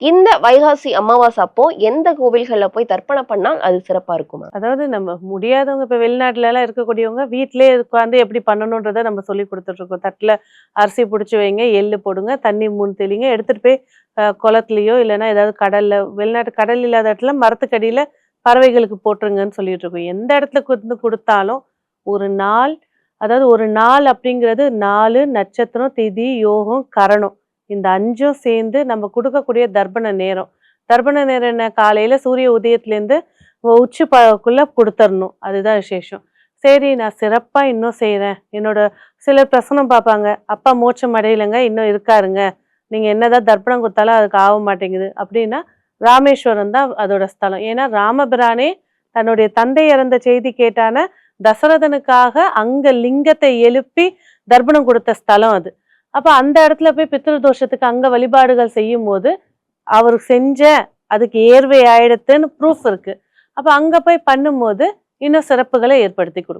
இந்த வைகாசி அமாவாசை அப்போ எந்த கோவில்கள்ல போய் தர்ப்பணம் பண்ணால் அது சிறப்பா இருக்குமா? அதாவது நம்ம முடியாதவங்க இப்ப வெளிநாட்டுலலாம் இருக்கக்கூடியவங்க வீட்டிலேயே உட்காந்து எப்படி பண்ணணுன்றத நம்ம சொல்லி குடுத்துட்டுருக்கோம். தட்டுல அரிசி புடிச்சு வைங்க, எள்ளு போடுங்க, தண்ணி 3 தெளிங்க, எடுத்துட்டு போய் குளத்துலயோ இல்லன்னா ஏதாவது கடல்ல வெளிநாட்டு கடல் இல்லாத இடத்துல மரத்துக்கடியில பறவைகளுக்கு போட்டுருங்கன்னு சொல்லிட்டு இருக்கோம். எந்த இடத்துல கொண்டு குடுத்தாலும் ஒரு நாள் அதாவது ஒரு நாள் அப்படிங்கிறது 4 நட்சத்திரம், திதி, யோகம், கரணம். இந்த 5ம் சேர்ந்து நம்ம குடுக்கக்கூடிய தர்ப்பண நேரம். தர்ப்பண நேரம் என்ன? காலையில சூரிய உதயத்திலேருந்து உச்சி பகக்குள்ள குடுத்தரணும். அதுதான் விசேஷம். சரி நான் சிறப்பா இன்னும் செய்றேன். என்னோட சிலர் பிரசனம் பார்ப்பாங்க. அப்பா மோட்சம் அடையலங்க, இன்னும் இருக்காருங்க. நீங்க என்னதான் தர்ப்பணம் குடுத்தாலும் அதுக்கு ஆக மாட்டேங்குது. அப்படின்னா, ராமேஸ்வரம் தான் அதோட ஸ்தலம். ஏன்னா ராமபிரானே தன்னுடைய தந்தை இறந்த செய்தி கேட்டான தசரதனுக்காக அங்க லிங்கத்தை எழுப்பி தர்ப்பணம் குடுத்த ஸ்தலம் அது. அப்ப அந்த இடத்துல போய் பித்ரு தோஷத்துக்கு அங்க வழிபாடுகள் செய்யும்போது, அவரு செஞ்ச அதுக்கு ஏர்வை ஆயிடுத்துன்னு ப்ரூஃப் இருக்கு. அப்ப அங்க போய் பண்ணும்போது, இன்னும் சிறப்புகள ஏற்படுத்தி குடுக்கும்.